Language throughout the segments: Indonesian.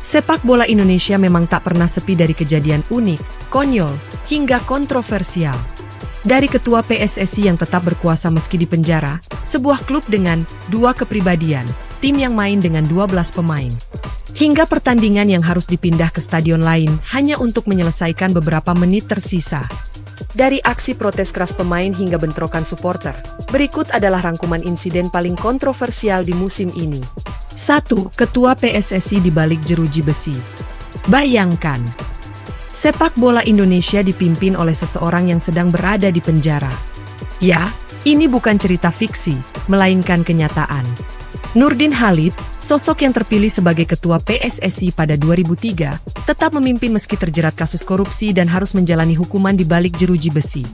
Sepak bola Indonesia memang tak pernah sepi dari kejadian unik, konyol, hingga kontroversial. Dari ketua PSSI yang tetap berkuasa meski di penjara, sebuah klub dengan 2 kepribadian, tim yang main dengan 12 pemain, hingga pertandingan yang harus dipindah ke stadion lain hanya untuk menyelesaikan beberapa menit tersisa. Dari aksi protes keras pemain hingga bentrokan supporter, berikut adalah rangkuman insiden paling kontroversial di musim ini. 1. Ketua PSSI dibalik jeruji besi. Bayangkan, sepak bola Indonesia dipimpin oleh seseorang yang sedang berada di penjara. Ya, ini bukan cerita fiksi, melainkan kenyataan. Nurdin Halid, sosok yang terpilih sebagai ketua PSSI pada 2003, tetap memimpin meski terjerat kasus korupsi dan harus menjalani hukuman di balik jeruji besi.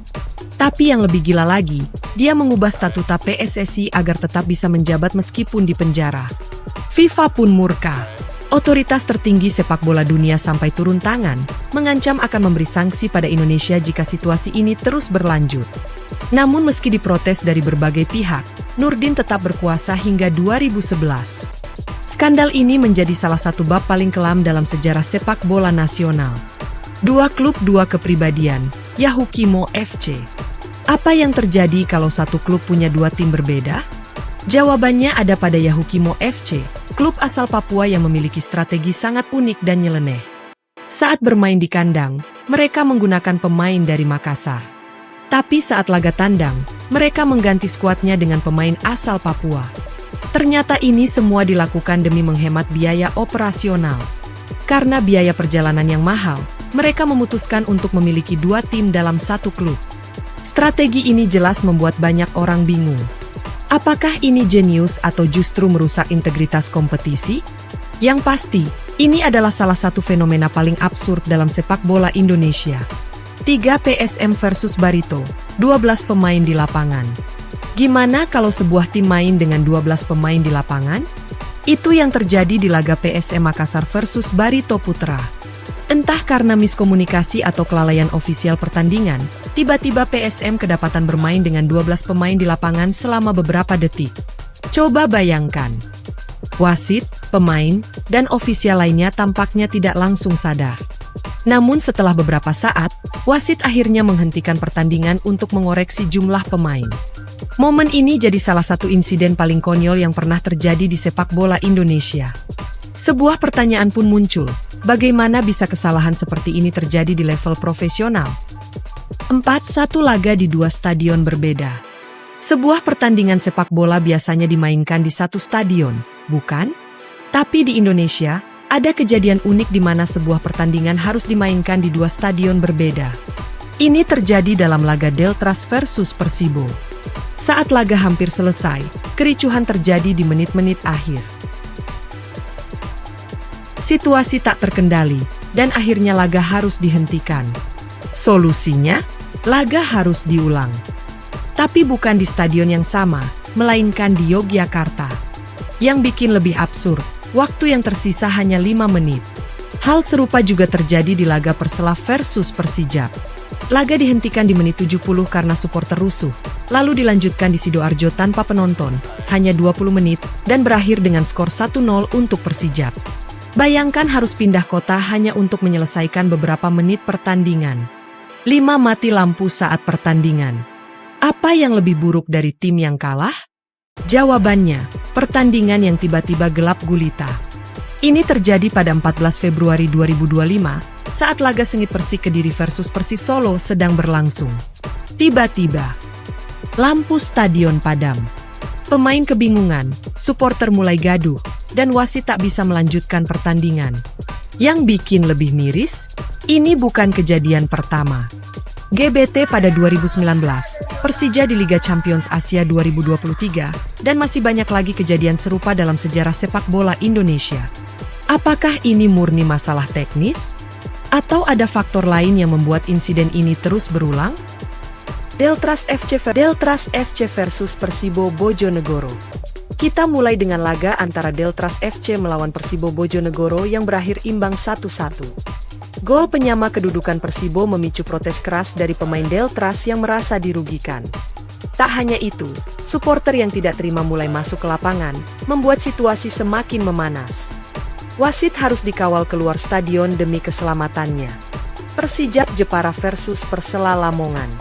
Tapi yang lebih gila lagi, dia mengubah statuta PSSI agar tetap bisa menjabat meskipun di penjara. FIFA pun murka. Otoritas tertinggi sepak bola dunia sampai turun tangan, mengancam akan memberi sanksi pada Indonesia jika situasi ini terus berlanjut. Namun meski diprotes dari berbagai pihak, Nurdin tetap berkuasa hingga 2011. Skandal ini menjadi salah satu bab paling kelam dalam sejarah sepak bola nasional. 2 klub 2 kepribadian, Yahukimo FC. Apa yang terjadi kalau satu klub punya 2 tim berbeda? Jawabannya ada pada Yahukimo FC, klub asal Papua yang memiliki strategi sangat unik dan nyeleneh. Saat bermain di kandang, mereka menggunakan pemain dari Makassar. Tapi saat laga tandang, mereka mengganti skuadnya dengan pemain asal Papua. Ternyata ini semua dilakukan demi menghemat biaya operasional. Karena biaya perjalanan yang mahal, mereka memutuskan untuk memiliki 2 tim dalam satu klub. Strategi ini jelas membuat banyak orang bingung. Apakah ini jenius atau justru merusak integritas kompetisi? Yang pasti, ini adalah salah satu fenomena paling absurd dalam sepak bola Indonesia. 3 PSM versus Barito, 12 pemain di lapangan. Gimana kalau sebuah tim main dengan 12 pemain di lapangan? Itu yang terjadi di laga PSM Makassar versus Barito Putra. Entah karena miskomunikasi atau kelalaian ofisial pertandingan, tiba-tiba PSM kedapatan bermain dengan 12 pemain di lapangan selama beberapa detik. Coba bayangkan. Wasit, pemain, dan ofisial lainnya tampaknya tidak langsung sadar. Namun setelah beberapa saat, wasit akhirnya menghentikan pertandingan untuk mengoreksi jumlah pemain. Momen ini jadi salah satu insiden paling konyol yang pernah terjadi di sepak bola Indonesia. Sebuah pertanyaan pun muncul, bagaimana bisa kesalahan seperti ini terjadi di level profesional? 4. Satu laga di 2 stadion berbeda. Sebuah pertandingan sepak bola biasanya dimainkan di satu stadion, bukan? Tapi di Indonesia, ada kejadian unik di mana sebuah pertandingan harus dimainkan di 2 stadion berbeda. Ini terjadi dalam laga Deltras versus Persibo. Saat laga hampir selesai, kericuhan terjadi di menit-menit akhir. Situasi tak terkendali, dan akhirnya laga harus dihentikan. Solusinya, laga harus diulang. Tapi bukan di stadion yang sama, melainkan di Yogyakarta. Yang bikin lebih absurd, waktu yang tersisa hanya 5 menit. Hal serupa juga terjadi di laga Persela versus Persijap. Laga dihentikan di menit 70 karena supporter rusuh, lalu dilanjutkan di Sidoarjo tanpa penonton, hanya 20 menit, dan berakhir dengan skor 1-0 untuk Persijap. Bayangkan harus pindah kota hanya untuk menyelesaikan beberapa menit pertandingan. 5 mati lampu saat pertandingan. Apa yang lebih buruk dari tim yang kalah? Jawabannya, pertandingan yang tiba-tiba gelap gulita. Ini terjadi pada 14 Februari 2025, saat laga sengit Persik Kediri versus Persis Solo sedang berlangsung. Tiba-tiba, lampu stadion padam. Pemain kebingungan, supporter mulai gaduh, dan wasit tak bisa melanjutkan pertandingan. Yang bikin lebih miris, ini bukan kejadian pertama. GBT pada 2019, Persija di Liga Champions Asia 2023, dan masih banyak lagi kejadian serupa dalam sejarah sepak bola Indonesia. Apakah ini murni masalah teknis? Atau ada faktor lain yang membuat insiden ini terus berulang? Deltras FC versus Persibo Bojonegoro. Kita mulai dengan laga antara Deltras FC melawan Persibo Bojonegoro yang berakhir imbang 1-1. Gol penyama kedudukan Persibo memicu protes keras dari pemain Deltras yang merasa dirugikan. Tak hanya itu, supporter yang tidak terima mulai masuk ke lapangan, membuat situasi semakin memanas. Wasit harus dikawal keluar stadion demi keselamatannya. Persijap Jepara versus Persela Lamongan.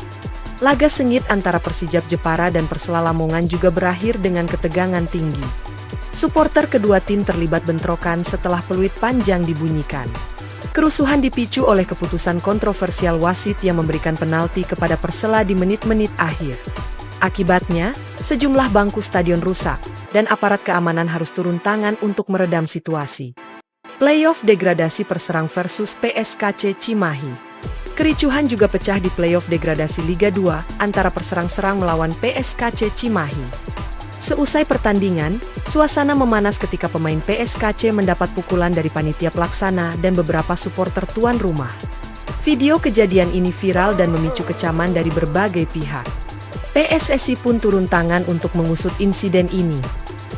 Laga sengit antara Persijap Jepara dan Persela Lamongan juga berakhir dengan ketegangan tinggi. Supporter kedua tim terlibat bentrokan setelah peluit panjang dibunyikan. Kerusuhan dipicu oleh keputusan kontroversial wasit yang memberikan penalti kepada Persela di menit-menit akhir. Akibatnya, sejumlah bangku stadion rusak, dan aparat keamanan harus turun tangan untuk meredam situasi. Playoff degradasi Perserang versus PSKC Cimahi. Kericuhan juga pecah di playoff degradasi Liga 2 antara Perserang-Serang melawan PSKC Cimahi. Seusai pertandingan, suasana memanas ketika pemain PSKC mendapat pukulan dari panitia pelaksana dan beberapa supporter tuan rumah. Video kejadian ini viral dan memicu kecaman dari berbagai pihak. PSSI pun turun tangan untuk mengusut insiden ini.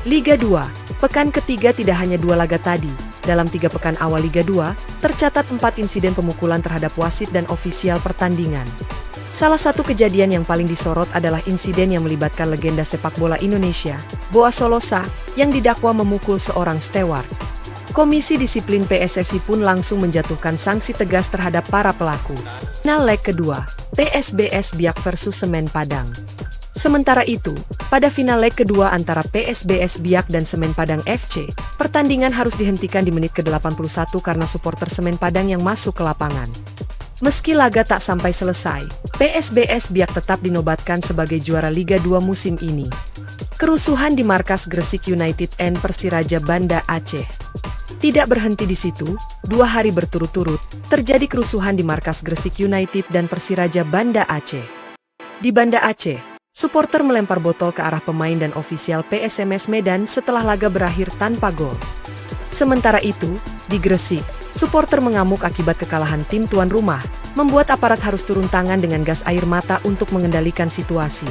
Liga 2, pekan ketiga tidak hanya 2 laga tadi. Dalam 3 pekan awal Liga 2, tercatat 4 insiden pemukulan terhadap wasit dan ofisial pertandingan. Salah satu kejadian yang paling disorot adalah insiden yang melibatkan legenda sepak bola Indonesia, Boaz Solosa, yang didakwa memukul seorang steward. Komisi Disiplin PSSI pun langsung menjatuhkan sanksi tegas terhadap para pelaku. Final leg kedua, PSBS Biak versus Semen Padang. Sementara itu, pada final leg kedua antara PSBS Biak dan Semen Padang FC, pertandingan harus dihentikan di menit ke-81 karena supporter Semen Padang yang masuk ke lapangan. Meski laga tak sampai selesai, PSBS Biak tetap dinobatkan sebagai juara Liga 2 musim ini. Kerusuhan di markas Gresik United and Persiraja Banda Aceh. Tidak berhenti di situ, 2 hari berturut-turut, terjadi kerusuhan di markas Gresik United dan Persiraja Banda Aceh. Di Banda Aceh, supporter melempar botol ke arah pemain dan ofisial PSMS Medan setelah laga berakhir tanpa gol. Sementara itu, di Gresik, supporter mengamuk akibat kekalahan tim tuan rumah, membuat aparat harus turun tangan dengan gas air mata untuk mengendalikan situasi.